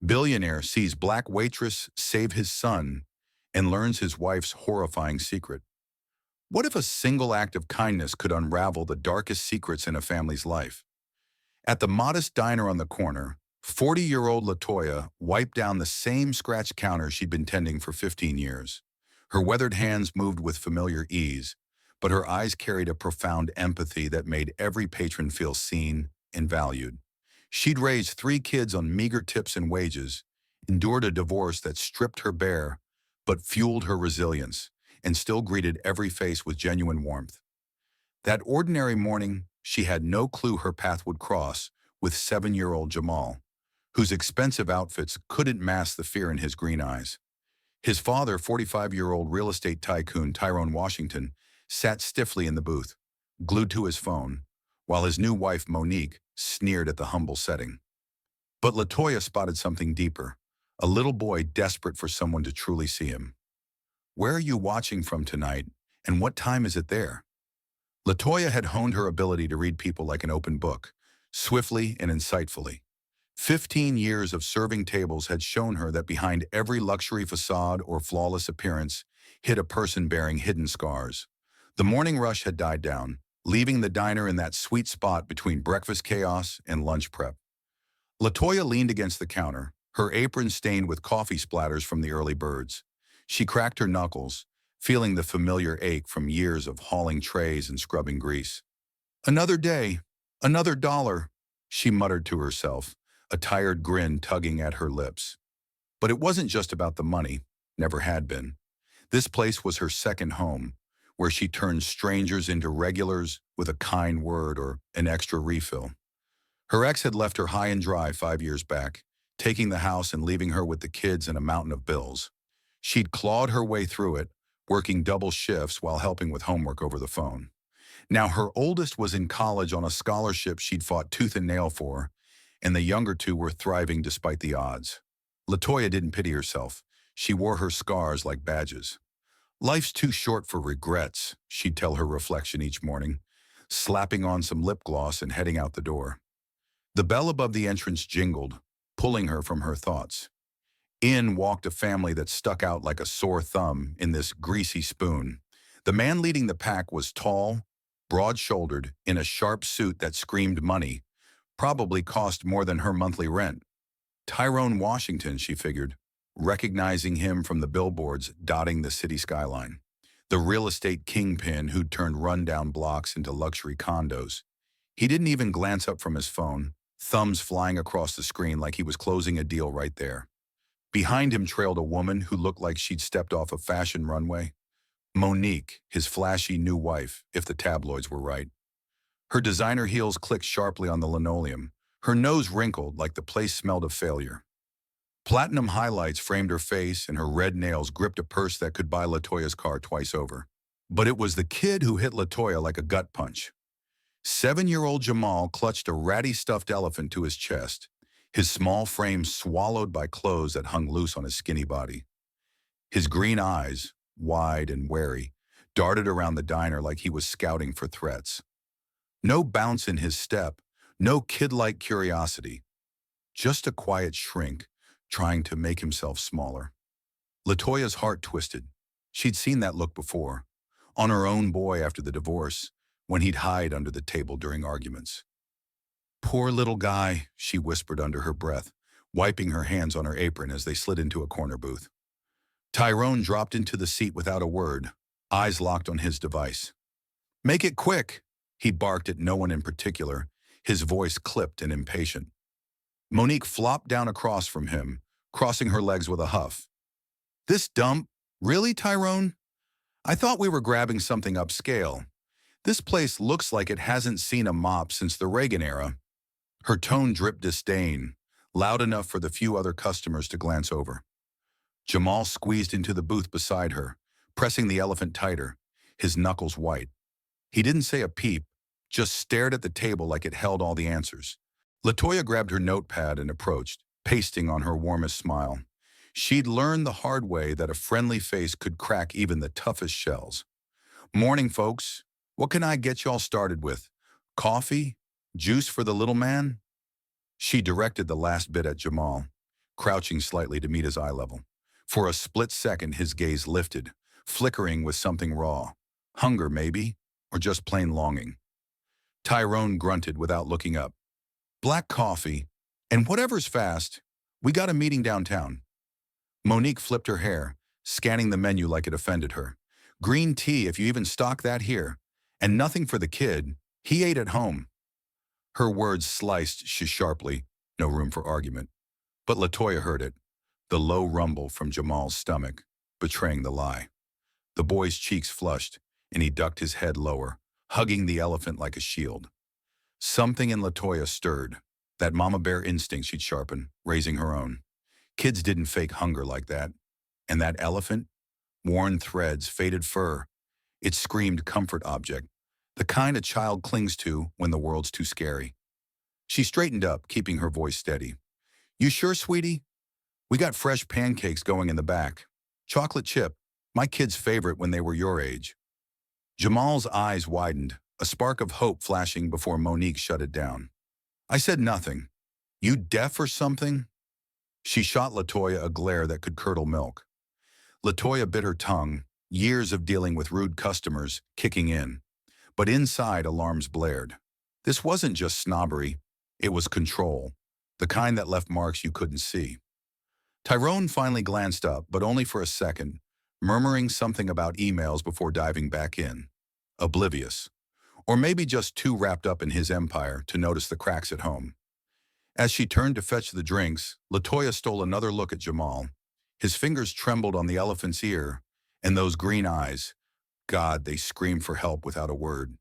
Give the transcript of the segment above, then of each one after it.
Billionaire sees Black Waitress save his son and learns his wife's horrifying secret. What if a single act of kindness could unravel the darkest secrets in a family's life? At the modest diner on the corner, 40-year-old Latoya wiped down the same scratch counter she'd been tending for 15 years. Her weathered hands moved with familiar ease, but her eyes carried a profound empathy that made every patron feel seen and valued. She'd raised 3 kids on meager tips and wages, endured a divorce that stripped her bare, but fueled her resilience, and still greeted every face with genuine warmth. That ordinary morning, she had no clue her path would cross with 7-year-old Jamal, whose expensive outfits couldn't mask the fear in his green eyes. His father, 45-year-old real estate tycoon Tyrone Washington, sat stiffly in the booth, glued to his phone, while his new wife, Monique, sneered at the humble setting. But Latoya spotted something deeper, a little boy desperate for someone to truly see him. "Where are you watching from tonight, and what time is it there?" Latoya had honed her ability to read people like an open book, swiftly and insightfully. 15 years of serving tables had shown her that behind every luxury facade or flawless appearance hid a person bearing hidden scars. The morning rush had died down, leaving the diner in that sweet spot between breakfast chaos and lunch prep. Latoya leaned against the counter, her apron stained with coffee splatters from the early birds. She cracked her knuckles, feeling the familiar ache from years of hauling trays and scrubbing grease. "Another day, another dollar," she muttered to herself, a tired grin tugging at her lips. But it wasn't just about the money, never had been. This place was her second home, where she turned strangers into regulars with a kind word or an extra refill. Her ex had left her high and dry 5 years back, taking the house and leaving her with the kids and a mountain of bills. She'd clawed her way through it, working double shifts while helping with homework over the phone. Now her oldest was in college on a scholarship she'd fought tooth and nail for, and the younger 2 were thriving despite the odds. Latoya didn't pity herself. She wore her scars like badges. "Life's too short for regrets," she'd tell her reflection each morning, slapping on some lip gloss and heading out the door. The bell above the entrance jingled, pulling her from her thoughts. In walked a family that stuck out like a sore thumb in this greasy spoon. The man leading the pack was tall, broad-shouldered, in a sharp suit that screamed money, probably cost more than her monthly rent. Tyrone Washington, she figured, recognizing him from the billboards dotting the city skyline. The real estate kingpin who'd turned rundown blocks into luxury condos. He didn't even glance up from his phone, thumbs flying across the screen like he was closing a deal right there. Behind him trailed a woman who looked like she'd stepped off a fashion runway. Monique, his flashy new wife, if the tabloids were right. Her designer heels clicked sharply on the linoleum, her nose wrinkled like the place smelled of failure. Platinum highlights framed her face, and her red nails gripped a purse that could buy Latoya's car twice over. But it was the kid who hit Latoya like a gut punch. 7-year-old Jamal clutched a ratty stuffed elephant to his chest, his small frame swallowed by clothes that hung loose on his skinny body. His green eyes, wide and wary, darted around the diner like he was scouting for threats. No bounce in his step, no kid-like curiosity, just a quiet shrink, trying to make himself smaller. Latoya's heart twisted. She'd seen that look before, on her own boy after the divorce, when he'd hide under the table during arguments. "Poor little guy," she whispered under her breath, wiping her hands on her apron as they slid into a corner booth. Tyrone dropped into the seat without a word, eyes locked on his device. "Make it quick," he barked at no one in particular, his voice clipped and impatient. Monique flopped down across from him, crossing her legs with a huff. "This dump? Really, Tyrone? I thought we were grabbing something upscale. This place looks like it hasn't seen a mop since the Reagan era." Her tone dripped disdain, loud enough for the few other customers to glance over. Jamal squeezed into the booth beside her, pressing the elephant tighter, his knuckles white. He didn't say a peep, just stared at the table like it held all the answers. Latoya grabbed her notepad and approached, pasting on her warmest smile. She'd learned the hard way that a friendly face could crack even the toughest shells. "Morning, folks. What can I get y'all started with? Coffee? Juice for the little man?" She directed the last bit at Jamal, crouching slightly to meet his eye level. For a split second, his gaze lifted, flickering with something raw. Hunger, maybe, or just plain longing. Tyrone grunted without looking up. Black coffee, and whatever's fast, we got a meeting downtown. Monique flipped her hair, scanning the menu like it offended her. Green tea, if you even stock that here. And nothing for the kid. He ate at home. Her words sliced sharply, no room for argument. But Latoya heard it, the low rumble from Jamal's stomach, betraying the lie. The boy's cheeks flushed, and he ducked his head lower, hugging the elephant like a shield. Something in Latoya stirred, that mama bear instinct she'd sharpened, raising her own. Kids didn't fake hunger like that. And that elephant? Worn threads, faded fur. It screamed comfort object, the kind a child clings to when the world's too scary. She straightened up, keeping her voice steady. You sure, sweetie? We got fresh pancakes going in the back. Chocolate chip, my kid's favorite when they were your age. Jamal's eyes widened, a spark of hope flashing before Monique shut it down. I said nothing. You deaf or something? She shot Latoya a glare that could curdle milk. Latoya bit her tongue, years of dealing with rude customers kicking in. But inside, alarms blared. This wasn't just snobbery, it was control, the kind that left marks you couldn't see. Tyrone finally glanced up, but only for a second, murmuring something about emails before diving back in. Oblivious. Or maybe just too wrapped up in his empire to notice the cracks at home. As she turned to fetch the drinks, Latoya stole another look at Jamal. His fingers trembled on the elephant's ear, and those green eyes. God, they screamed for help without a word.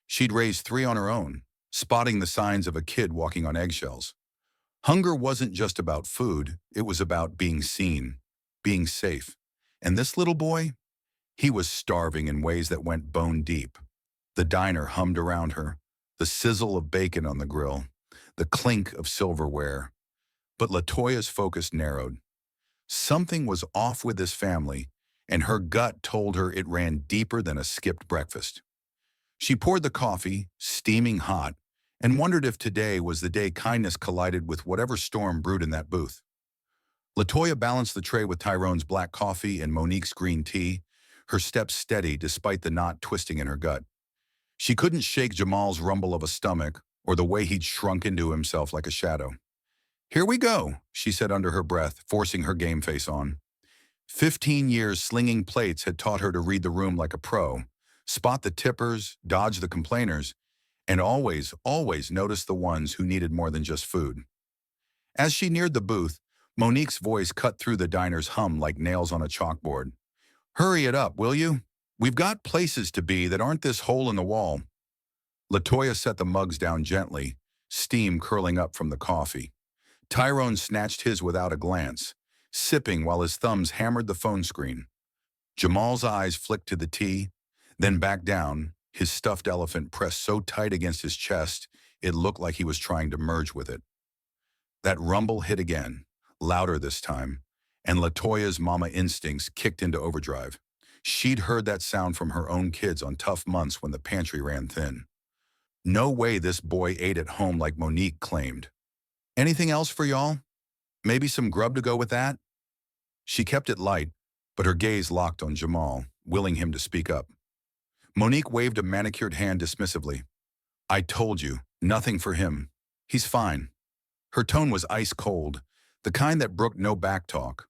She'd raised 3 on her own, spotting the signs of a kid walking on eggshells. Hunger wasn't just about food, it was about being seen, being safe. And this little boy? He was starving in ways that went bone deep. The diner hummed around her, the sizzle of bacon on the grill, the clink of silverware. But Latoya's focus narrowed. Something was off with this family, and her gut told her it ran deeper than a skipped breakfast. She poured the coffee, steaming hot, and wondered if today was the day kindness collided with whatever storm brewed in that booth. Latoya balanced the tray with Tyrone's black coffee and Monique's green tea, her steps steady despite the knot twisting in her gut. She couldn't shake Jamal's rumble of a stomach or the way he'd shrunk into himself like a shadow. Here we go, she said under her breath, forcing her game face on. 15 years slinging plates had taught her to read the room like a pro, spot the tippers, dodge the complainers, and always notice the ones who needed more than just food. As she neared the booth, Monique's voice cut through the diner's hum like nails on a chalkboard. Hurry it up, will you? We've got places to be that aren't this hole in the wall. Latoya set the mugs down gently, steam curling up from the coffee. Tyrone snatched his without a glance, sipping while his thumbs hammered the phone screen. Jamal's eyes flicked to the tea, then back down, his stuffed elephant pressed so tight against his chest it looked like he was trying to merge with it. That rumble hit again, louder this time, and Latoya's mama instincts kicked into overdrive. She'd heard that sound from her own kids on tough months when the pantry ran thin. No way this boy ate at home like Monique claimed. Anything else for y'all? Maybe some grub to go with that? She kept it light, but her gaze locked on Jamal, willing him to speak up. Monique waved a manicured hand dismissively. I told you, nothing for him. He's fine. Her tone was ice cold, the kind that brooked no backtalk.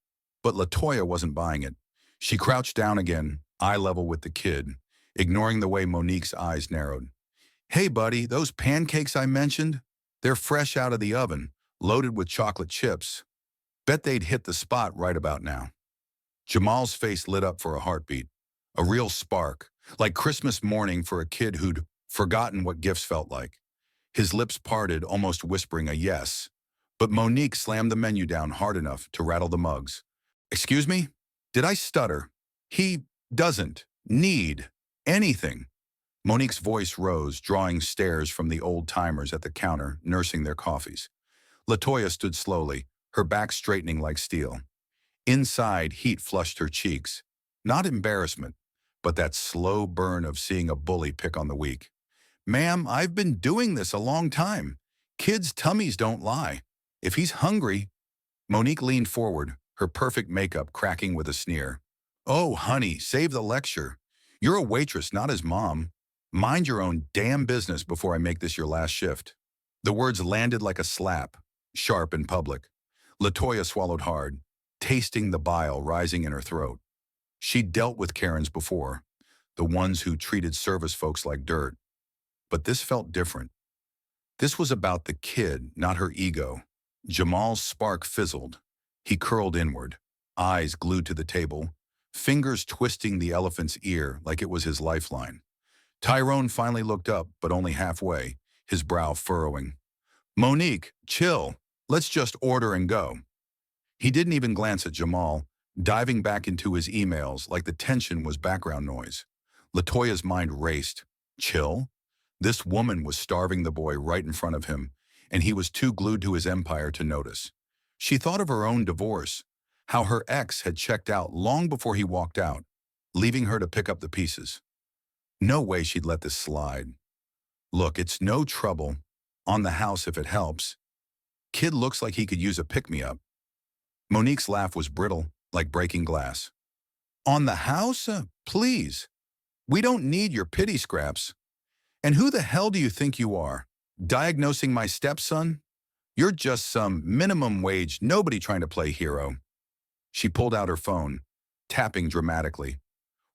But Latoya wasn't buying it. She crouched down again, eye level with the kid, ignoring the way Monique's eyes narrowed. Hey buddy, those pancakes I mentioned? They're fresh out of the oven, loaded with chocolate chips. Bet they'd hit the spot right about now. Jamal's face lit up for a heartbeat, a real spark, like Christmas morning for a kid who'd forgotten what gifts felt like. His lips parted, almost whispering a yes, but Monique slammed the menu down hard enough to rattle the mugs. Excuse me? Did I stutter? He doesn't need anything. Monique's voice rose, drawing stares from the old-timers at the counter, nursing their coffees. Latoya stood slowly, her back straightening like steel. Inside, heat flushed her cheeks. Not embarrassment, but that slow burn of seeing a bully pick on the weak. Ma'am, I've been doing this a long time. Kids' tummies don't lie. If he's hungry, Monique leaned forward, her perfect makeup cracking with a sneer. Oh, honey, save the lecture. You're a waitress, not his mom. Mind your own damn business before I make this your last shift. The words landed like a slap, sharp in public. Latoya swallowed hard, tasting the bile rising in her throat. She'd dealt with Karens before, the ones who treated service folks like dirt. But this felt different. This was about the kid, not her ego. Jamal's spark fizzled. He curled inward, eyes glued to the table, fingers twisting the elephant's ear like it was his lifeline. Tyrone finally looked up, but only halfway, his brow furrowing. Monique, chill. Let's just order and go. He didn't even glance at Jamal, diving back into his emails like the tension was background noise. Latoya's mind raced. Chill? This woman was starving the boy right in front of him, and he was too glued to his empire to notice. She thought of her own divorce, how her ex had checked out long before he walked out, leaving her to pick up the pieces. No way she'd let this slide. Look, it's no trouble. On the house if it helps. Kid looks like he could use a pick-me-up. Monique's laugh was brittle, like breaking glass. On the house? Please. We don't need your pity scraps. And who the hell do you think you are? Diagnosing my stepson? You're just some minimum wage nobody trying to play hero. She pulled out her phone, tapping dramatically.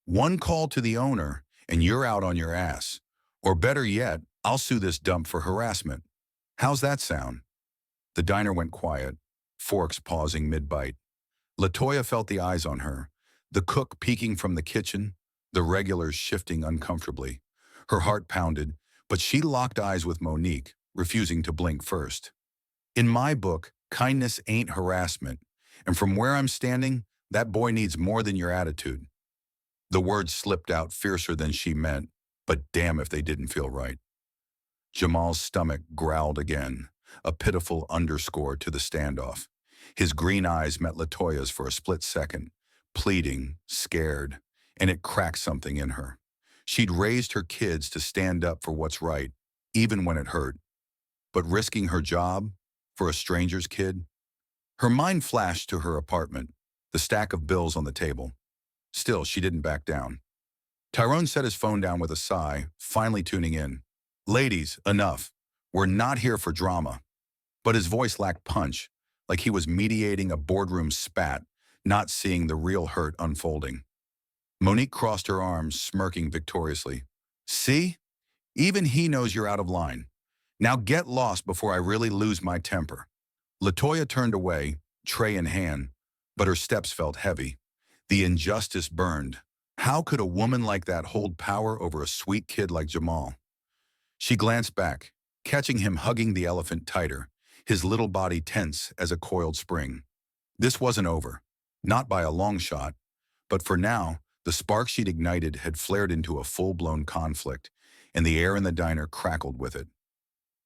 One call to the owner, and you're out on your ass. Or better yet, I'll sue this dump for harassment. How's that sound? The diner went quiet, forks pausing mid-bite. Latoya felt the eyes on her, the cook peeking from the kitchen, the regulars shifting uncomfortably. Her heart pounded, but she locked eyes with Monique, refusing to blink first. In my book, kindness ain't harassment, and from where I'm standing, that boy needs more than your attitude. The words slipped out fiercer than she meant, but damn if they didn't feel right. Jamal's stomach growled again, a pitiful underscore to the standoff. His green eyes met Latoya's for a split second, pleading, scared, and it cracked something in her. She'd raised her kids to stand up for what's right, even when it hurt. But risking her job for a stranger's kid? Her mind flashed to her apartment, the stack of bills on the table. Still, she didn't back down. Tyrone set his phone down with a sigh, finally tuning in. Ladies, enough. We're not here for drama. But his voice lacked punch, like he was mediating a boardroom spat, not seeing the real hurt unfolding. Monique crossed her arms, smirking victoriously. See? Even he knows you're out of line. Now get lost before I really lose my temper. Latoya turned away, tray in hand, but her steps felt heavy. The injustice burned. How could a woman like that hold power over a sweet kid like Jamal? She glanced back, catching him hugging the elephant tighter, his little body tense as a coiled spring. This wasn't over, not by a long shot, but for now, the spark she'd ignited had flared into a full-blown conflict, and the air in the diner crackled with it.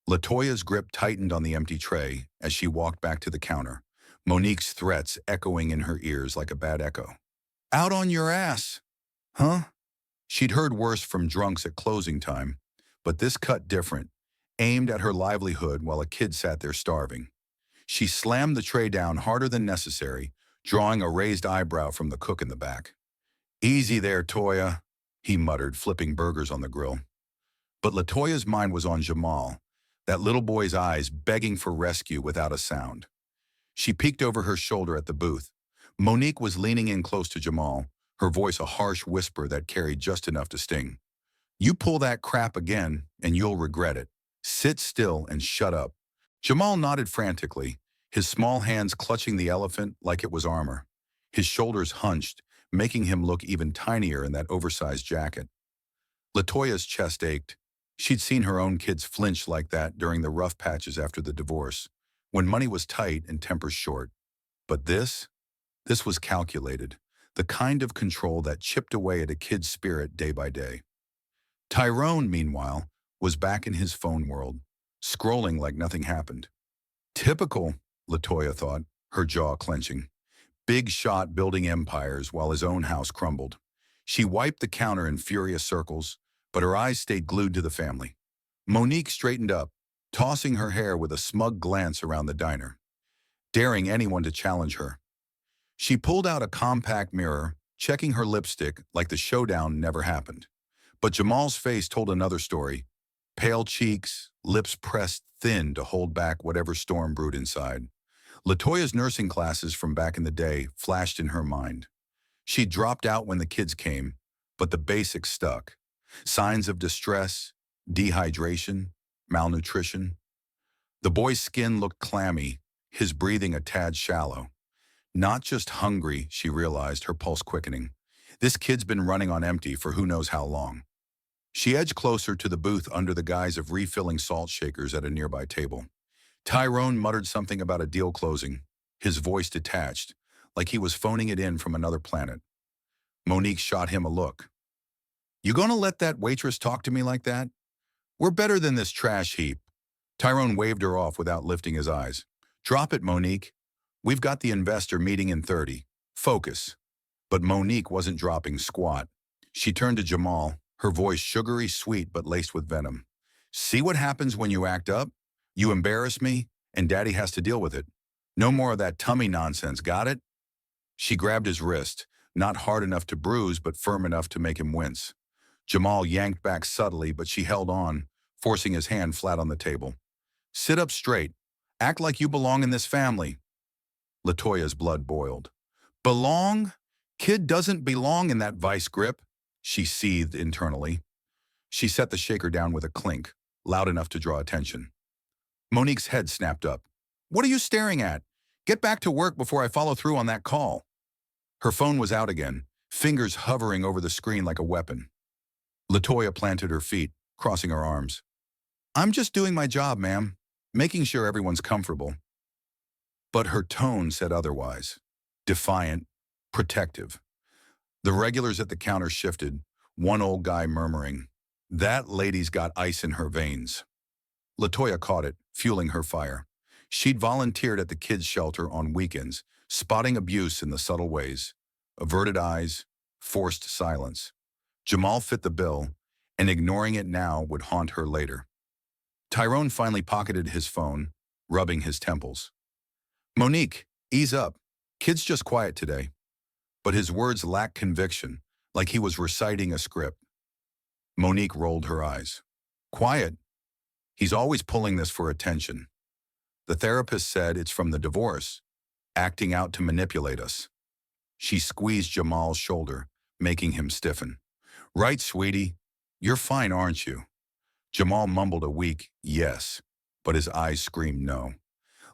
Latoya's grip tightened on the empty tray as she walked back to the counter, Monique's threats echoing in her ears like a bad echo. Out on your ass! Huh? She'd heard worse from drunks at closing time, but this cut different, aimed at her livelihood while a kid sat there starving. She slammed the tray down harder than necessary, drawing a raised eyebrow from the cook in the back. Easy there, Toya, he muttered, flipping burgers on the grill. But Latoya's mind was on Jamal, that little boy's eyes begging for rescue without a sound. She peeked over her shoulder at the booth. Monique was leaning in close to Jamal, her voice a harsh whisper that carried just enough to sting. You pull that crap again, and you'll regret it. Sit still and shut up. Jamal nodded frantically, his small hands clutching the elephant like it was armor. His shoulders hunched, making him look even tinier in that oversized jacket. Latoya's chest ached. She'd seen her own kids flinch like that during the rough patches after the divorce, when money was tight and tempers short. But this was calculated, the kind of control that chipped away at a kid's spirit day by day. Tyrone, meanwhile, was back in his phone world, scrolling like nothing happened. Typical, Latoya thought, her jaw clenching. Big shot building empires while his own house crumbled. She wiped the counter in furious circles, but her eyes stayed glued to the family. Monique straightened up, tossing her hair with a smug glance around the diner. daring anyone to challenge her. She pulled out a compact mirror, checking her lipstick like the showdown never happened. But Jamal's face told another story. Pale cheeks, lips pressed thin to hold back whatever storm brewed inside. Latoya's nursing classes from back in the day flashed in her mind. She dropped out when the kids came, but the basics stuck. Signs of distress, dehydration, malnutrition. The boy's skin looked clammy, his breathing a tad shallow. Not just hungry, she realized, her pulse quickening. This kid's been running on empty for who knows how long. She edged closer to the booth under the guise of refilling salt shakers at a nearby table. Tyrone muttered something about a deal closing, his voice detached, like he was phoning it in from another planet. Monique shot him a look. "You gonna let that waitress talk to me like that? We're better than this trash heap." Tyrone waved her off without lifting his eyes. "Drop it, Monique. We've got the investor meeting in 30. Focus." But Monique wasn't dropping squat. She turned to Jamal, her voice sugary sweet but laced with venom. "See what happens when you act up? You embarrass me, and Daddy has to deal with it. No more of that tummy nonsense, got it?" She grabbed his wrist, not hard enough to bruise but firm enough to make him wince. Jamal yanked back subtly, but she held on, forcing his hand flat on the table. "Sit up straight. Act like you belong in this family." Latoya's blood boiled. "Belong? Kid doesn't belong in that vice grip," she seethed internally. She set the shaker down with a clink, loud enough to draw attention. Monique's head snapped up. "What are you staring at? Get back to work before I follow through on that call." Her phone was out again, fingers hovering over the screen like a weapon. Latoya planted her feet, crossing her arms. "I'm just doing my job, ma'am, making sure everyone's comfortable." But her tone said otherwise. Defiant, protective. The regulars at the counter shifted, one old guy murmuring, "That lady's got ice in her veins." Latoya caught it, fueling her fire. She'd volunteered at the kids' shelter on weekends, spotting abuse in the subtle ways. Averted eyes, forced silence. Jamal fit the bill, and ignoring it now would haunt her later. Tyrone finally pocketed his phone, rubbing his temples. "Monique, ease up. Kid's just quiet today." But his words lacked conviction, like he was reciting a script. Monique rolled her eyes. "Quiet? He's always pulling this for attention. The therapist said it's from the divorce, acting out to manipulate us." She squeezed Jamal's shoulder, making him stiffen. "Right, sweetie. You're fine, aren't you?" Jamal mumbled a weak yes, but his eyes screamed no.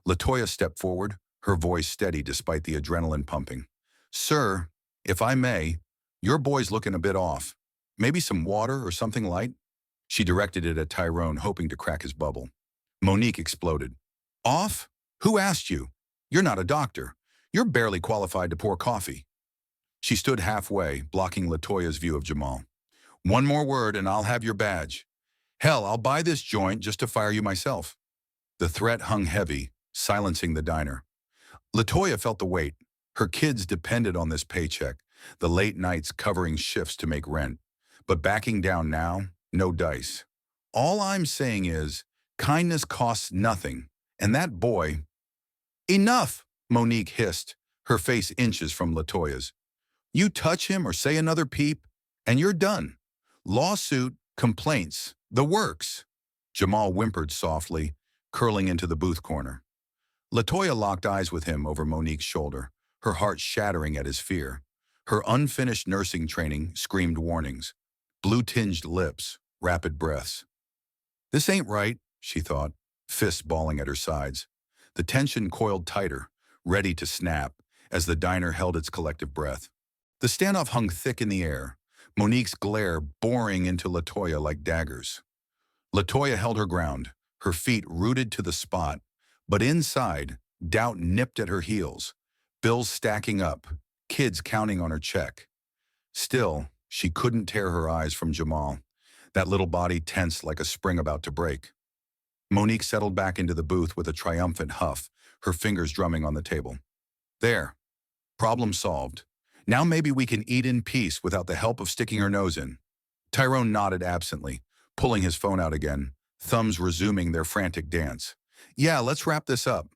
Latoya stepped forward, her voice steady despite the adrenaline pumping. "Sir, if I may, your boy's looking a bit off. Maybe some water or something light?" She directed it at Tyrone, hoping to crack his bubble. Monique exploded. "Off? Who asked you? You're not a doctor. You're barely qualified to pour coffee." She stood halfway, blocking Latoya's view of Jamal. "One more word and I'll have your badge. Hell, I'll buy this joint just to fire you myself." The threat hung heavy, silencing the diner. Latoya felt the weight. Her kids depended on this paycheck, the late nights covering shifts to make rent. But backing down now, no dice. "All I'm saying is, kindness costs nothing, and that boy—" "Enough!" Monique hissed, her face inches from Latoya's. "You touch him or say another peep, and you're done. Lawsuit, complaints, the works." Jamal whimpered softly, curling into the booth corner. Latoya locked eyes with him over Monique's shoulder, her heart shattering at his fear. Her unfinished nursing training screamed warnings. Blue-tinged lips, rapid breaths. "This ain't right," she thought, fists balling at her sides. The tension coiled tighter, ready to snap, as the diner held its collective breath. The standoff hung thick in the air, Monique's glare boring into Latoya like daggers. Latoya held her ground, her feet rooted to the spot, but inside, doubt nipped at her heels, bills stacking up, kids counting on her check. Still, she couldn't tear her eyes from Jamal, that little body tense like a spring about to break. Monique settled back into the booth with a triumphant huff, her fingers drumming on the table. "There. Problem solved. Now maybe we can eat in peace without the help of sticking her nose in." Tyrone nodded absently, pulling his phone out again, thumbs resuming their frantic dance. "Yeah, let's wrap this up."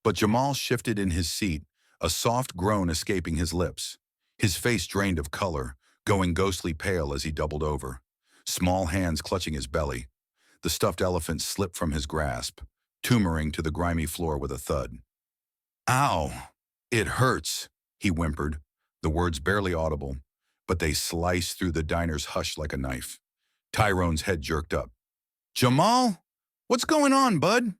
But Jamal shifted in his seat, a soft groan escaping his lips. His face drained of color, going ghostly pale as he doubled over, small hands clutching his belly. The stuffed elephant slipped from his grasp, tumoring to the grimy floor with a thud. Ow! It hurts, he whimpered, the words barely audible, but they sliced through the diner's hush like a knife. Tyrone's head jerked up. Jamal? What's going on, bud?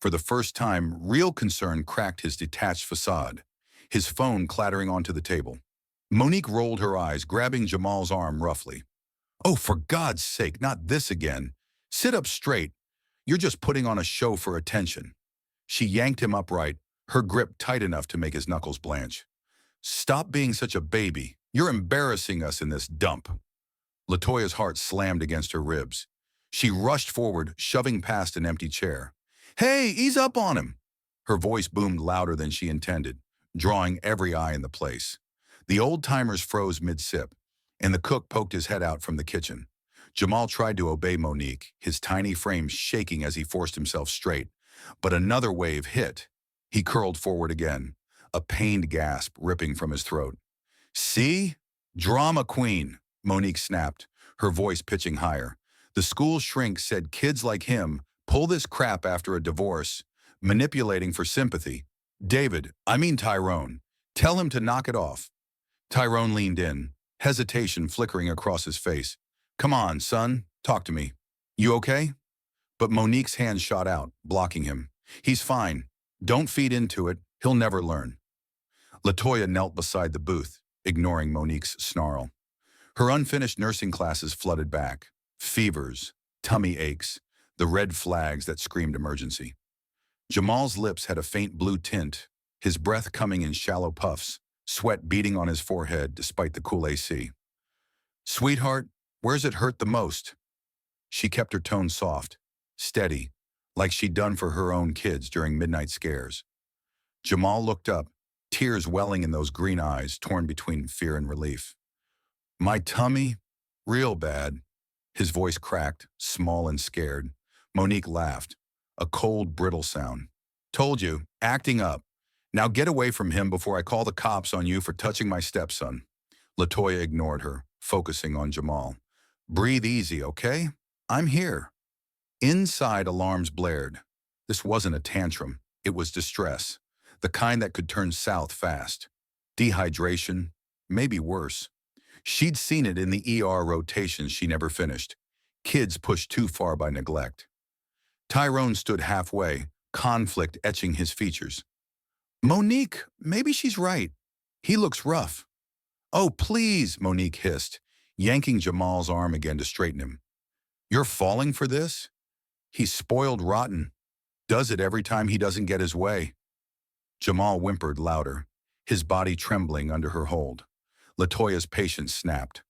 For the first time, real concern cracked his detached facade, his phone clattering onto the table. Monique rolled her eyes, grabbing Jamal's arm roughly. Oh, for God's sake, not this again. Sit up straight. You're just putting on a show for attention. She yanked him upright, her grip tight enough to make his knuckles blanch. Stop being such a baby. You're embarrassing us in this dump. Latoya's heart slammed against her ribs. She rushed forward, shoving past an empty chair. Hey, ease up on him. Her voice boomed louder than she intended, drawing every eye in the place. The old-timers froze mid-sip, and the cook poked his head out from the kitchen. Jamal tried to obey Monique, his tiny frame shaking as he forced himself straight. But another wave hit. He curled forward again, a pained gasp ripping from his throat. See? Drama queen, Monique snapped, her voice pitching higher. The school shrink said kids like him pull this crap after a divorce, manipulating for sympathy. Tyrone, tell him to knock it off. Tyrone leaned in, hesitation flickering across his face. Come on, son, talk to me. You okay? But Monique's hand shot out, blocking him. He's fine. Don't feed into it. He'll never learn. Latoya knelt beside the booth, ignoring Monique's snarl. Her unfinished nursing classes flooded back. Fevers, tummy aches, the red flags that screamed emergency. Jamal's lips had a faint blue tint, his breath coming in shallow puffs, sweat beading on his forehead despite the cool AC. Sweetheart, where's it hurt the most? She kept her tone soft, steady, like she'd done for her own kids during midnight scares. Jamal looked up, tears welling in those green eyes torn between fear and relief. My tummy? Real bad. His voice cracked, small and scared. Monique laughed, a cold, brittle sound. Told you, acting up. Now get away from him before I call the cops on you for touching my stepson. Latoya ignored her, focusing on Jamal. Breathe easy, okay? I'm here. Inside, alarms blared. This wasn't a tantrum. It was distress, the kind that could turn south fast. Dehydration, maybe worse. She'd seen it in the ER rotations she never finished. Kids pushed too far by neglect. Tyrone stood halfway, conflict etching his features. Monique, maybe she's right. He looks rough. Oh, please, Monique hissed, yanking Jamal's arm again to straighten him. You're falling for this? He's spoiled rotten. Does it every time he doesn't get his way. Jamal whimpered louder, his body trembling under her hold. Latoya's patience snapped.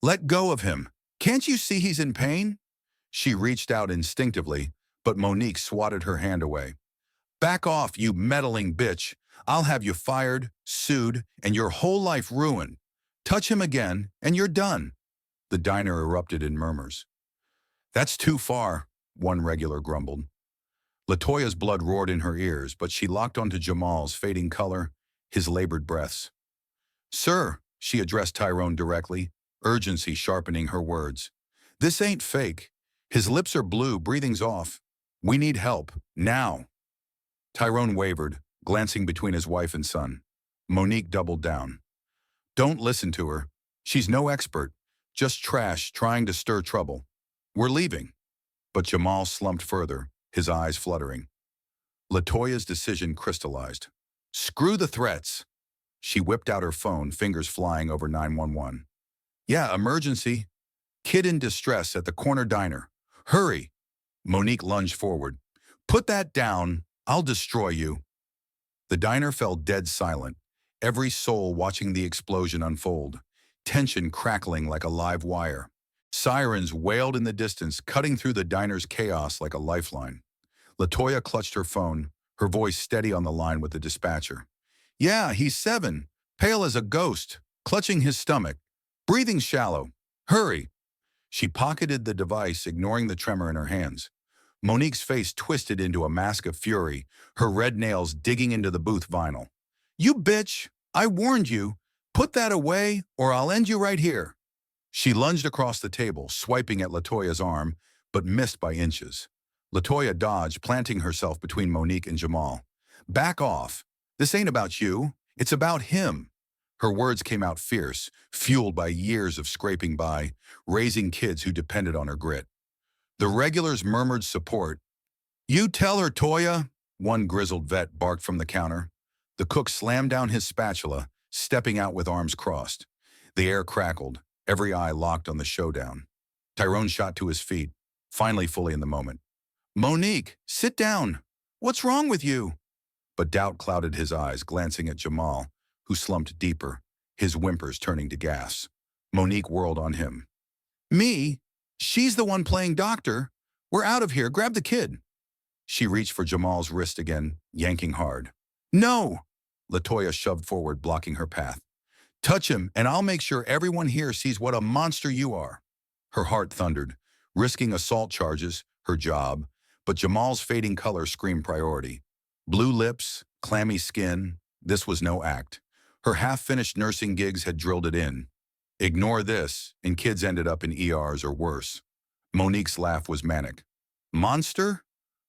Let go of him. Can't you see he's in pain? She reached out instinctively, but Monique swatted her hand away. Back off, you meddling bitch. I'll have you fired, sued, and your whole life ruined. Touch him again, and you're done. The diner erupted in murmurs. That's too far, one regular grumbled. Latoya's blood roared in her ears, but she locked onto Jamal's fading color, his labored breaths. Sir, she addressed Tyrone directly, urgency sharpening her words. This ain't fake. His lips are blue, breathing's off. We need help, now. Tyrone wavered, glancing between his wife and son. Monique doubled down. Don't listen to her. She's no expert, just trash trying to stir trouble. We're leaving. But Jamal slumped further, his eyes fluttering. Latoya's decision crystallized. Screw the threats. She whipped out her phone, fingers flying over 911. Yeah, emergency. Kid in distress at the corner diner. Hurry. Monique lunged forward. Put that down. I'll destroy you. The diner fell dead silent, every soul watching the explosion unfold, tension crackling like a live wire. Sirens wailed in the distance, cutting through the diner's chaos like a lifeline. Latoya clutched her phone, her voice steady on the line with the dispatcher. Yeah, he's 7, pale as a ghost, clutching his stomach, breathing shallow. Hurry. She pocketed the device, ignoring the tremor in her hands. Monique's face twisted into a mask of fury, her red nails digging into the booth vinyl. "You bitch! I warned you! Put that away, or I'll end you right here!" She lunged across the table, swiping at Latoya's arm, but missed by inches. Latoya dodged, planting herself between Monique and Jamal. "Back off! This ain't about you. It's about him." Her words came out fierce, fueled by years of scraping by, raising kids who depended on her grit. The regulars murmured support. "You tell her, Toya," one grizzled vet barked from the counter. The cook slammed down his spatula, stepping out with arms crossed. The air crackled, every eye locked on the showdown. Tyrone shot to his feet, finally fully in the moment. "Monique, sit down. What's wrong with you?" But doubt clouded his eyes, glancing at Jamal, who slumped deeper, his whimpers turning to gasps. Monique whirled on him. "Me? She's the one playing doctor. We're out of here. Grab the kid." She reached for Jamal's wrist again, yanking hard. "No!" Latoya shoved forward, blocking her path. "Touch him, and I'll make sure everyone here sees what a monster you are." Her heart thundered, risking assault charges, her job, but Jamal's fading color screamed priority. Blue lips, clammy skin, this was no act. Her half-finished nursing gigs had drilled it in. Ignore this, and kids ended up in ERs or worse. Monique's laugh was manic. "Monster?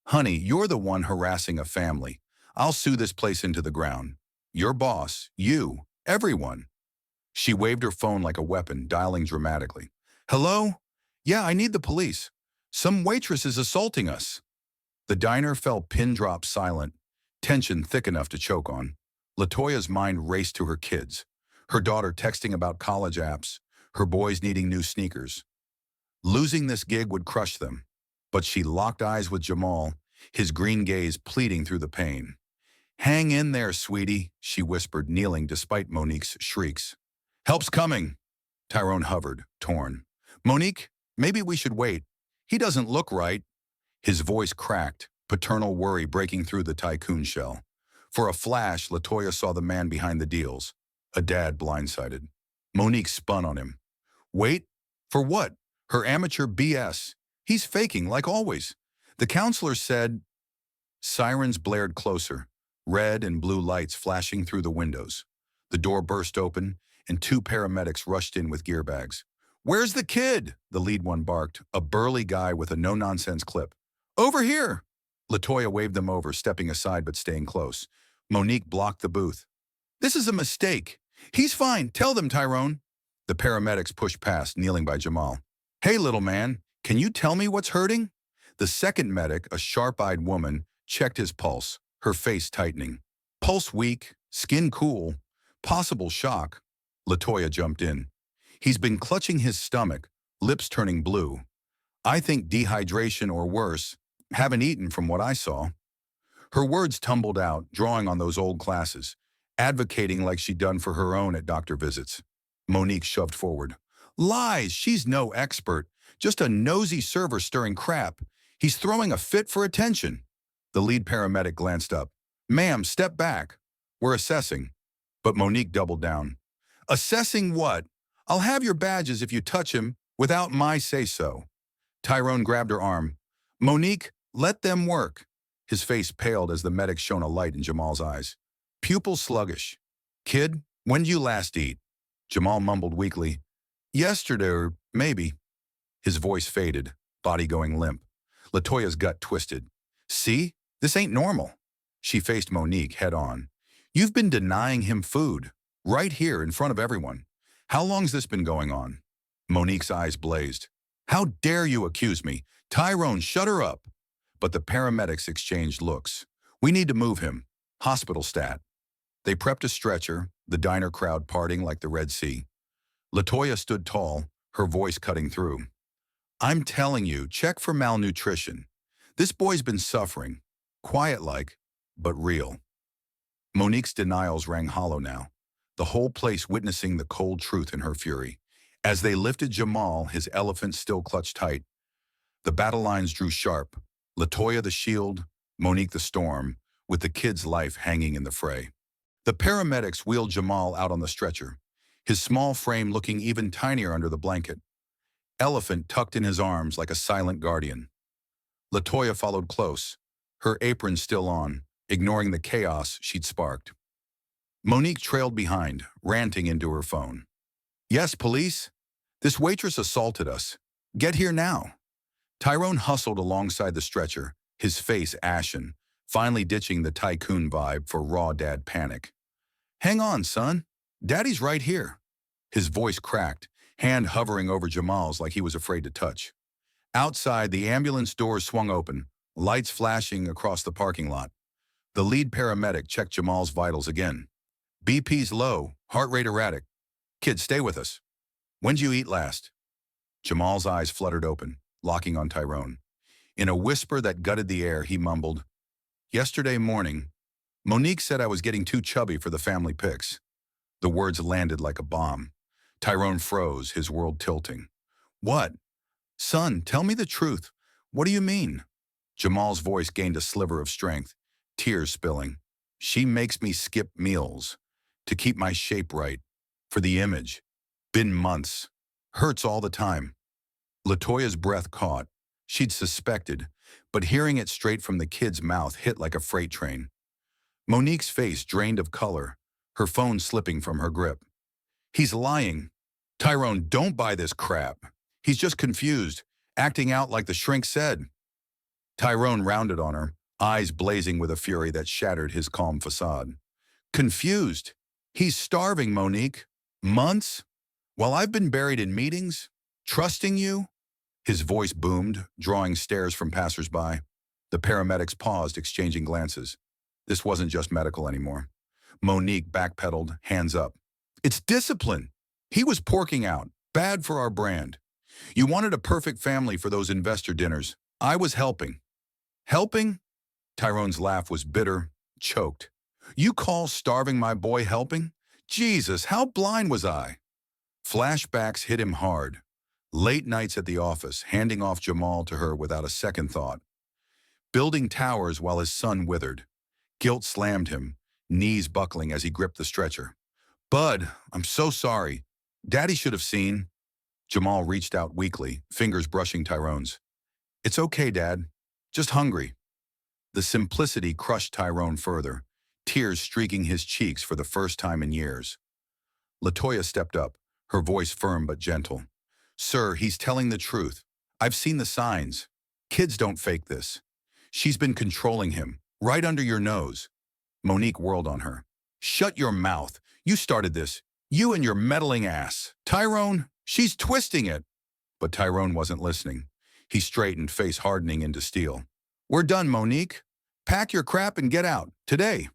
Honey, you're the one harassing a family. I'll sue this place into the ground. Your boss, you, everyone." She waved her phone like a weapon, dialing dramatically. "Hello? Yeah, I need the police. Some waitress is assaulting us." The diner fell pin-drop silent, tension thick enough to choke on. Latoya's mind raced to her kids, her daughter texting about college apps, her boys needing new sneakers. Losing this gig would crush them, but she locked eyes with Jamal, his green gaze pleading through the pain. "Hang in there, sweetie," she whispered, kneeling despite Monique's shrieks. "Help's coming." Tyrone hovered, torn. "Monique, maybe we should wait. He doesn't look right." His voice cracked, paternal worry breaking through the tycoon shell. For a flash, Latoya saw the man behind the deals, a dad blindsided. Monique spun on him. "Wait? For what? Her amateur BS. He's faking, like always. The counselor said—" Sirens blared closer, red and blue lights flashing through the windows. The door burst open, and two paramedics rushed in with gear bags. "Where's the kid?" the lead one barked, a burly guy with a no-nonsense clip. "Over here!" Latoya waved them over, stepping aside but staying close. Monique blocked the booth. "This is a mistake. He's fine. Tell them, Tyrone." The paramedics pushed past, kneeling by Jamal. "Hey, little man, can you tell me what's hurting?" The second medic, a sharp-eyed woman, checked his pulse, her face tightening. "Pulse weak, skin cool, possible shock." Latoya jumped in. "He's been clutching his stomach, lips turning blue. I think dehydration or worse. Haven't eaten from what I saw." Her words tumbled out, drawing on those old classes, advocating like she'd done for her own at doctor visits. Monique shoved forward. "Lies! She's no expert. Just a nosy server stirring crap. He's throwing a fit for attention." The lead paramedic glanced up. "Ma'am, step back. We're assessing." But Monique doubled down. "Assessing what? I'll have your badges if you touch him without my say-so." Tyrone grabbed her arm. "Monique, let them work." His face paled as the medic shone a light in Jamal's eyes. "Pupil sluggish. Kid, when did you last eat?" Jamal mumbled weakly. "Yesterday, or maybe." His voice faded, body going limp. Latoya's gut twisted. "See? This ain't normal." She faced Monique head on. "You've been denying him food, right here in front of everyone. How long's this been going on?" Monique's eyes blazed. "How dare you accuse me? Tyrone, shut her up." But the paramedics exchanged looks. "We need to move him. Hospital stat." They prepped a stretcher, the diner crowd parting like the Red Sea. Latoya stood tall, her voice cutting through. "I'm telling you, check for malnutrition. This boy's been suffering. Quiet-like, but real." Monique's denials rang hollow now, the whole place witnessing the cold truth in her fury. As they lifted Jamal, his elephant still clutched tight. The battle lines drew sharp. Latoya the shield, Monique the storm, with the kid's life hanging in the fray. The paramedics wheeled Jamal out on the stretcher, his small frame looking even tinier under the blanket. Elephant tucked in his arms like a silent guardian. Latoya followed close, her apron still on, ignoring the chaos she'd sparked. Monique trailed behind, ranting into her phone. Yes, police? This waitress assaulted us. Get here now. Tyrone hustled alongside the stretcher, his face ashen, finally ditching the tycoon vibe for raw dad panic. Hang on, son. Daddy's right here. His voice cracked, hand hovering over Jamal's like he was afraid to touch. Outside, the ambulance doors swung open, lights flashing across the parking lot. The lead paramedic checked Jamal's vitals again. BP's low, heart rate erratic. Kid, stay with us. When'd you eat last? Jamal's eyes fluttered open, locking on Tyrone. In a whisper that gutted the air, he mumbled, Yesterday morning, Monique said I was getting too chubby for the family pics. The words landed like a bomb. Tyrone froze, his world tilting. What? Son, tell me the truth. What do you mean? Jamal's voice gained a sliver of strength, tears spilling. She makes me skip meals to keep my shape right. For the image. Been months. Hurts all the time. Latoya's breath caught. She'd suspected, but hearing it straight from the kid's mouth hit like a freight train. Monique's face drained of color, her phone slipping from her grip. He's lying. Tyrone, don't buy this crap. He's just confused, acting out like the shrink said. Tyrone rounded on her, eyes blazing with a fury that shattered his calm facade. Confused. He's starving, Monique. Months? While I've been buried in meetings? Trusting you? His voice boomed, drawing stares from passersby. The paramedics paused, exchanging glances. This wasn't just medical anymore. Monique backpedaled, hands up. It's discipline. He was porking out. Bad for our brand. You wanted a perfect family for those investor dinners. I was helping. Helping? Tyrone's laugh was bitter, choked. You call starving my boy helping? Jesus, how blind was I? Flashbacks hit him hard. Late nights at the office, handing off Jamal to her without a second thought. Building towers while his son withered. Guilt slammed him, knees buckling as he gripped the stretcher. Bud, I'm so sorry. Daddy should have seen. Jamal reached out weakly, fingers brushing Tyrone's. It's okay, Dad. Just hungry. The simplicity crushed Tyrone further, tears streaking his cheeks for the first time in years. Latoya stepped up, her voice firm but gentle. Sir, he's telling the truth. I've seen the signs. Kids don't fake this. She's been controlling him, right under your nose. Monique whirled on her. Shut your mouth. You started this. You and your meddling ass. Tyrone, she's twisting it. But Tyrone wasn't listening. He straightened, face hardening into steel. We're done, Monique. Pack your crap and get out. Today.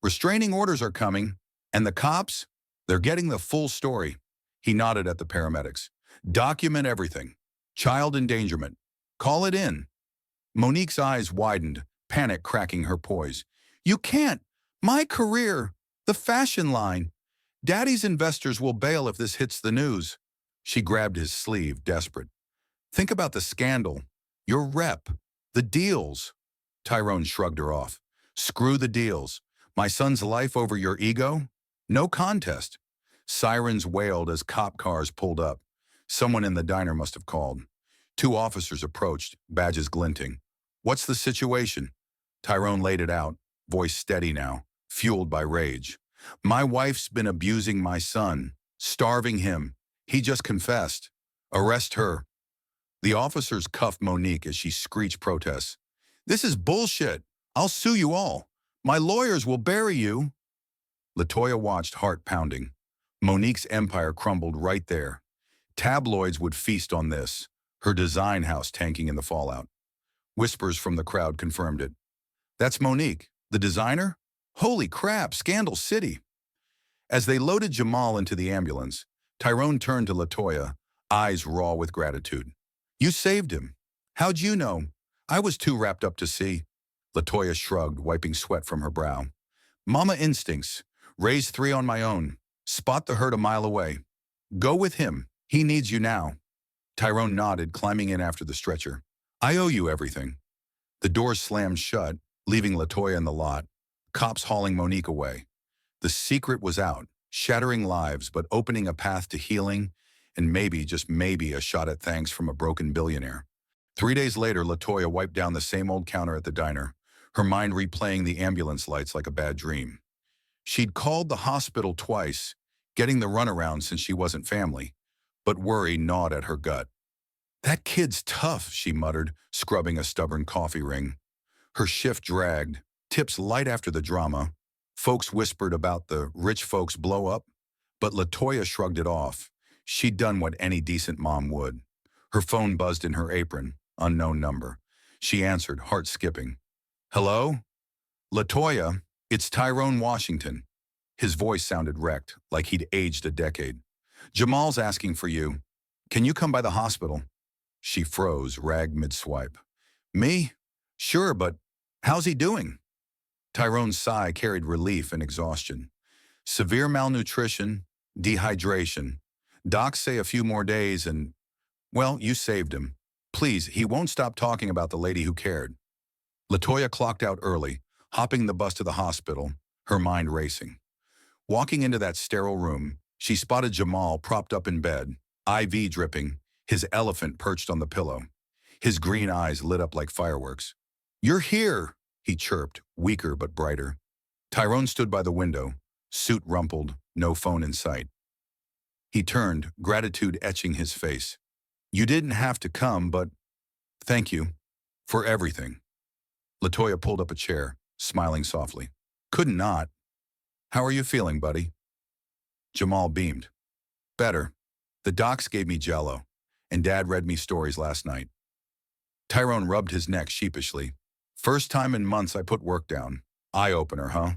Restraining orders are coming. And the cops? They're getting the full story. He nodded at the paramedics. Document everything. Child endangerment. Call it in. Monique's eyes widened, panic cracking her poise. You can't. My career. The fashion line. Daddy's investors will bail if this hits the news. She grabbed his sleeve, desperate. Think about the scandal. Your rep. The deals. Tyrone shrugged her off. Screw the deals. My son's life over your ego? No contest. Sirens wailed as cop cars pulled up. Someone in the diner must have called. 2 officers approached, badges glinting. What's the situation? Tyrone laid it out, voice steady now, fueled by rage. My wife's been abusing my son, starving him. He just confessed. Arrest her. The officers cuffed Monique as she screeched protests. This is bullshit. I'll sue you all. My lawyers will bury you. Latoya watched, heart pounding. Monique's empire crumbled right there. Tabloids would feast on this, her design house tanking in the fallout. Whispers from the crowd confirmed it. That's Monique, the designer? Holy crap, Scandal City. As they loaded Jamal into the ambulance, Tyrone turned to Latoya, eyes raw with gratitude. You saved him. How'd you know? I was too wrapped up to see. Latoya shrugged, wiping sweat from her brow. Mama instincts. Raised 3 on my own. Spot the herd a mile away. Go with him. He needs you now. Tyrone nodded, climbing in after the stretcher. I owe you everything. The doors slammed shut, leaving Latoya in the lot, cops hauling Monique away. The secret was out, shattering lives but opening a path to healing and maybe, just maybe, a shot at thanks from a broken billionaire. 3 days later, Latoya wiped down the same old counter at the diner, her mind replaying the ambulance lights like a bad dream. She'd called the hospital twice, getting the runaround since she wasn't family, but worry gnawed at her gut. "That kid's tough," she muttered, scrubbing a stubborn coffee ring. Her shift dragged, tips light after the drama. Folks whispered about the rich folks blow up, but Latoya shrugged it off. She'd done what any decent mom would. Her phone buzzed in her apron, unknown number. She answered, heart skipping. "Hello? Latoya, it's Tyrone Washington." His voice sounded wrecked, like he'd aged a decade. "Jamal's asking for you. Can you come by the hospital?" She froze, ragged mid-swipe. "Me? Sure, but how's he doing?" Tyrone's sigh carried relief and exhaustion. "Severe malnutrition, dehydration. Docs say a few more days and, well, you saved him. Please, he won't stop talking about the lady who cared." Latoya clocked out early, hopping the bus to the hospital, her mind racing. Walking into that sterile room, she spotted Jamal propped up in bed, IV dripping, his elephant perched on the pillow. His green eyes lit up like fireworks. "You're here," he chirped, weaker but brighter. Tyrone stood by the window, suit rumpled, no phone in sight. He turned, gratitude etching his face. "You didn't have to come, but thank you for everything." Latoya pulled up a chair, smiling softly. "Couldn't not. How are you feeling, buddy?" Jamal beamed. "Better. The docs gave me Jell-O, and Dad read me stories last night." Tyrone rubbed his neck sheepishly. "First time in months I put work down. Eye-opener, huh?"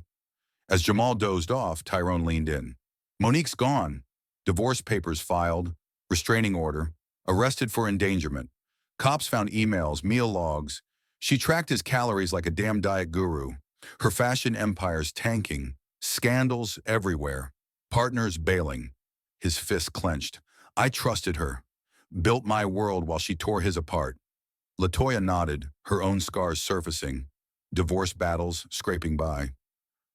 As Jamal dozed off, Tyrone leaned in. "Monique's gone. Divorce papers filed, restraining order, arrested for endangerment. Cops found emails, meal logs. She tracked his calories like a damn diet guru. Her fashion empire's tanking. Scandals everywhere. Partners bailing." His fist clenched. "I trusted her. Built my world while she tore his apart." Latoya nodded, her own scars surfacing. Divorce battles scraping by.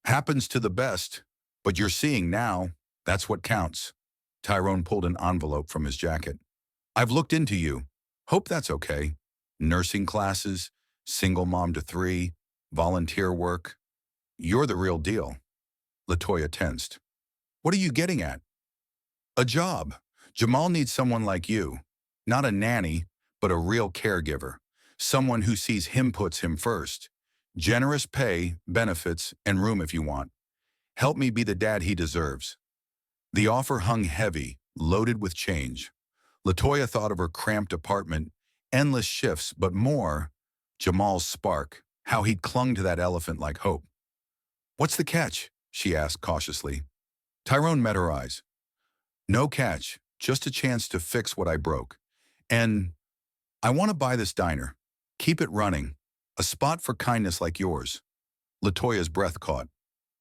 "Happens to the best, but you're seeing now. That's what counts." Tyrone pulled an envelope from his jacket. "I've looked into you. Hope that's okay. Nursing classes, single mom to 3, volunteer work. You're the real deal." Latoya tensed. "What are you getting at?" "A job. Jamal needs someone like you. Not a nanny, but a real caregiver. Someone who sees him puts him first. Generous pay, benefits, and room if you want. Help me be the dad he deserves." The offer hung heavy, loaded with change. Latoya thought of her cramped apartment, endless shifts, but more, Jamal's spark, how he'd clung to that elephant like hope. "What's the catch?" she asked cautiously. Tyrone met her eyes. "No catch, just a chance to fix what I broke. And I want to buy this diner. Keep it running. A spot for kindness like yours." Latoya's breath caught.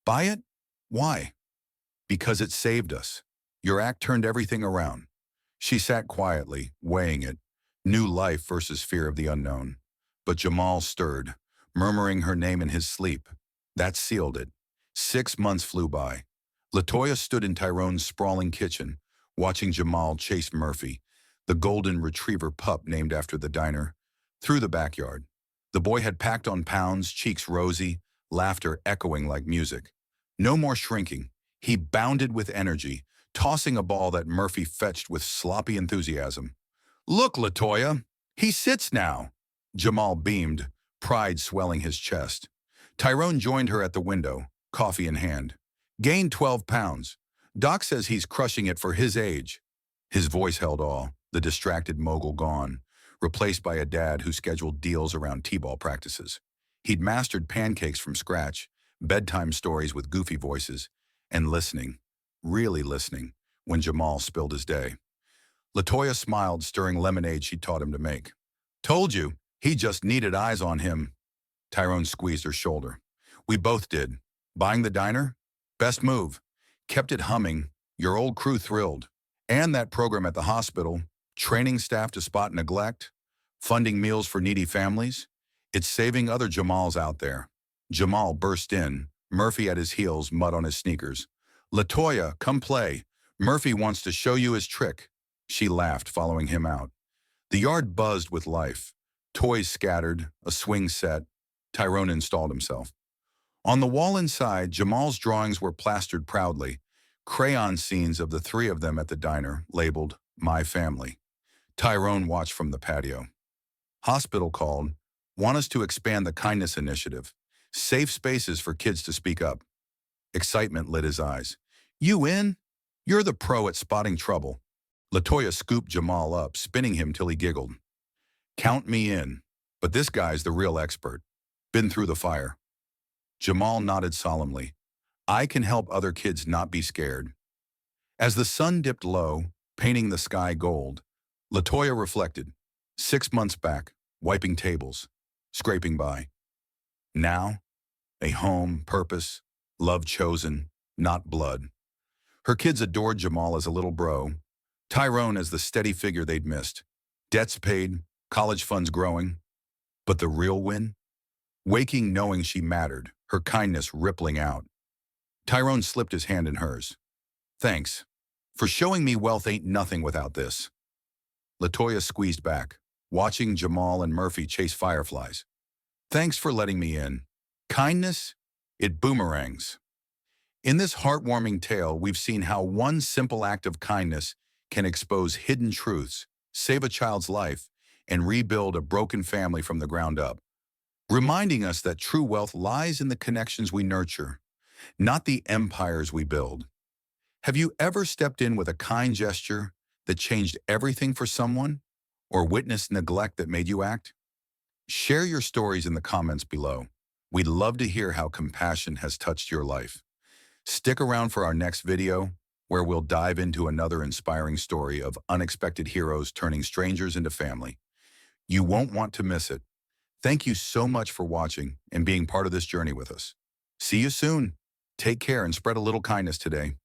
"Buy it? Why?" "Because it saved us. Your act turned everything around." She sat quietly, weighing it. New life versus fear of the unknown. But Jamal stirred, murmuring her name in his sleep. That sealed it. 6 months flew by. Latoya stood in Tyrone's sprawling kitchen, watching Jamal chase Murphy, the golden retriever pup named after the diner, through the backyard. The boy had packed on pounds, cheeks rosy, laughter echoing like music. No more shrinking. He bounded with energy, tossing a ball that Murphy fetched with sloppy enthusiasm. "Look, Latoya, he sits now." Jamal beamed, pride swelling his chest. Tyrone joined her at the window, coffee in hand. "Gained 12 pounds. Doc says he's crushing it for his age." His voice held awe, the distracted mogul gone, replaced by a dad who scheduled deals around t-ball practices. He'd mastered pancakes from scratch, bedtime stories with goofy voices, and listening, really listening, when Jamal spilled his day. Latoya smiled, stirring lemonade she taught him to make. "Told you, he just needed eyes on him." Tyrone squeezed her shoulder. "We both did. Buying the diner? Best move. Kept it humming, your old crew thrilled. And that program at the hospital, training staff to spot neglect, funding meals for needy families. It's saving other Jamals out there." Jamal burst in, Murphy at his heels, mud on his sneakers. "Latoya, come play. Murphy wants to show you his trick." She laughed, following him out. The yard buzzed with life. Toys scattered, a swing set. Tyrone installed himself. On the wall inside, Jamal's drawings were plastered proudly, crayon scenes of the three of them at the diner, labeled My Family. Tyrone watched from the patio. Hospital called, want us to expand the kindness initiative. Safe spaces for kids to speak up. Excitement lit his eyes. You in? You're the pro at spotting trouble. Latoya scooped Jamal up, spinning him till he giggled. Count me in, but this guy's the real expert. Been through the fire. Jamal nodded solemnly. I can help other kids not be scared. As the sun dipped low, painting the sky gold, Latoya reflected. 6 months back, wiping tables, scraping by. Now, a home, purpose, love chosen, not blood. Her kids adored Jamal as a little bro, Tyrone as the steady figure they'd missed. Debts paid, college funds growing. But the real win? Waking knowing she mattered, her kindness rippling out. Tyrone slipped his hand in hers. Thanks. For showing me wealth ain't nothing without this. Latoya squeezed back, watching Jamal and Murphy chase fireflies. Thanks for letting me in. Kindness? It boomerangs. In this heartwarming tale, we've seen how one simple act of kindness can expose hidden truths, save a child's life, and rebuild a broken family from the ground up, reminding us that true wealth lies in the connections we nurture, not the empires we build. Have you ever stepped in with a kind gesture that changed everything for someone, or witnessed neglect that made you act? Share your stories in the comments below. We'd love to hear how compassion has touched your life. Stick around for our next video, where we'll dive into another inspiring story of unexpected heroes turning strangers into family. You won't want to miss it. Thank you so much for watching and being part of this journey with us. See you soon. Take care and spread a little kindness today.